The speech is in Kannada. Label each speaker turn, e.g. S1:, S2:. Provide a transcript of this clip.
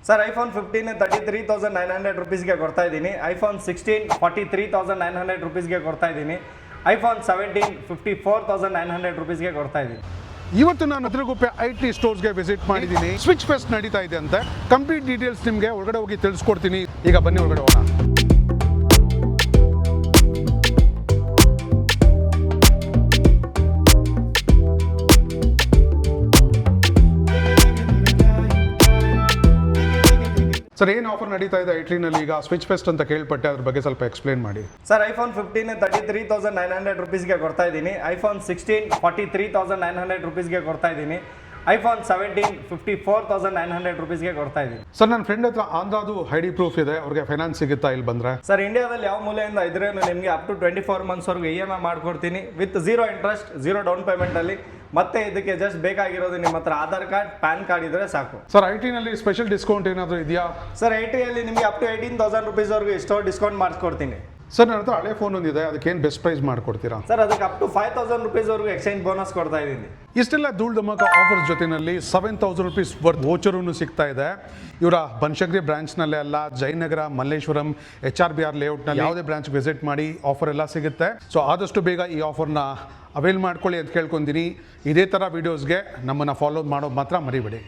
S1: ಸರ್ ಐಫೋನ್ 15 33,900 ರುಪೀಸ್ಗೆ ಕೊಡ್ತಾ ಇದ್ದೀನಿ. ಐಫೋನ್ 16 43,900 ರುಪೀಸ್ಗೆ ಕೊಡ್ತಾ ಇದ್ದೀನಿ. ಐಫೋನ್ 17 54,900 ರುಪೀಸ್ಗೆ ಕೊಡ್ತಾ ಇದ್ದೀನಿ.
S2: ಇವತ್ತು ನಾನು ತಿರುಗುಪ್ಪೆ IT ಸ್ಟೋರ್ಸ್ಗೆ ವಿಸಿಟ್ ಮಾಡಿದ್ದೀನಿ. ಸ್ವಿಚ್ ಫೆಸ್ಟ್ ನಡೀತಾ ಇದೆ ಅಂತೆ. ಕಂಪ್ಲೀಟ್ ಡೀಟೇಲ್ಸ್ ನಿಮಗೆ ಒಳಗಡೆ ಹೋಗಿ ತಿಳಿಸ್ಕೊಡ್ತೀನಿ. ಈಗ ಬನ್ನಿ ಒಳಗಡೆ ಹೋಗೋಣ. ಸರ್ ಏನು ಆಫರ್ ನಡೀತಾ ಇದೆ ಐಟ್ರಿನಲ್ಲಿ ಈಗ ಸ್ವಿಚ್ ಫೆಸ್ಟ್ ಅಂತ ಕೇಳ್ಪಟ್ಟೆ, ಅದ್ರ ಬಗ್ಗೆ ಸ್ವಲ್ಪ ಎಕ್ಸ್ಪ್ಲೇನ್ ಮಾಡಿ.
S1: ಸರ್ ಐಫೋನ್ 15 33,900 ರುಪೀಸ್ಗೆ ಕೊಡ್ತಾ ಇದ್ದೀನಿ. ಐಫೋನ್ 16 43,900 ರುಪೀಸ್ಗೆ ಕೊಡ್ತಾ ಇದ್ದೀನಿ. ಐಫೋನ್ 17 54,900 ರುಪೀಸ್ಗೆ ಕೊಡ್ತಾ ಇದ್ದೀನಿ.
S2: ಸರ್ ನನ್ನ ಫ್ರೆಂಡ್ ಹತ್ರ ಆಂಧ್ರದು ಐಡಿ ಪ್ರೂಫ್ ಇದೆ, ಅವ್ರಿಗೆ ಫೈನಾನ್ಸ್ ಸಿಗುತ್ತಾ ಇಲ್ಲಿ ಬಂದರೆ?
S1: ಸರ್ ಇಂಡಿಯಾದಲ್ಲಿ ಯಾವ ಮೂಲೆಯಿಂದ ಇದ್ರೆ ನಿಮಗೆ ಅಪ್ ಟು 24 ಮಂತ್ಸ್ವರೆಗೂ EMI ಮಾಡ್ಕೊಡ್ತೀನಿ ವಿತ್ 0 ಇಂಟ್ರೆಸ್ಟ್ 0 ಡೌನ್ ಪೇಮೆಂಟಲ್ಲಿ. ಮತ್ತೆ ಇದಕ್ಕೆ ಜಸ್ಟ್ ಬೇಕಾಗಿರೋದು ನಿಮ್ಮ ಹತ್ರ ಆಧಾರ್ ಕಾರ್ಡ್ ಪ್ಯಾನ್ ಕಾರ್ಡ್ ಇದ್ರೆ ಸಾಕು.
S2: ಸರ್ ಐಟಿನಲ್ಲಿ ಸ್ಪೆಷಲ್ ಡಿಸ್ಕೌಂಟ್ ಏನಾದರೂ ಇದೆಯಾ?
S1: ಸರ್ ಐಟಿಯಲ್ಲಿ ನಿಮಗೆ ಅಪ್ ಟು 18,000 ರುಪೀಸ್ವರೆಗೂ ಇಷ್ಟೋ ಡಿಸ್ಕೌಂಟ್ ಮಾಡಿಸ್ಕೊಡ್ತೀನಿ.
S2: ಸರ್ ನನ್ನ ಹತ್ರ ಹಳೆ ಫೋನ್ ಒಂದಿದೆ, ಅದಕ್ಕೇನು ಬೆಸ್ಟ್ ಪ್ರೈಸ್ ಮಾಡ್ಕೊಡ್ತೀರಾ?
S1: ಸರ್ ಅದಕ್ಕೆ ಅಪ್ ಟು 5,000 ರುಪೀಸ್ವರೆಗೂ ಎಕ್ಸ್ಚೇಂಜ್ ಬೋನಸ್ ಕೊಡ್ತಾ ಇದ್ದೀನಿ.
S2: ಇಷ್ಟೆಲ್ಲ ಧೂಳ್ ಧಮಾಕ ಆಫರ್ಸ್ ಜೊತೆಯಲ್ಲಿ 7,000 ರುಪೀಸ್ ವರ್ತ್ ವೋಚರೂ ಸಿಗ್ತಾ ಇದೆ. ಇವರ ಬನಶಂಕರಿ ಬ್ರಾಂಚ್ನಲ್ಲೇ ಅಲ್ಲ, ಜಯನಗರ, ಮಲ್ಲೇಶ್ವರಂ, HRBR ಲೇಔಟ್ನಲ್ಲಿ ಯಾವುದೇ ಬ್ರಾಂಚ್ ವಿಸಿಟ್ ಮಾಡಿ ಆಫರ್ ಎಲ್ಲ ಸಿಗುತ್ತೆ. ಸೊ ಆದಷ್ಟು ಬೇಗ ಈ ಆಫರ್ನ ಅವೈಲ್ ಮಾಡ್ಕೊಳ್ಳಿ ಅಂತ ಕೇಳ್ಕೊತೀನಿ. ಇದೇ ಥರ ವೀಡಿಯೋಸ್ಗೆ ನಮ್ಮನ್ನು ಫಾಲೋ ಮಾಡೋದು ಮಾತ್ರ ಮರಿಬೇಡಿ.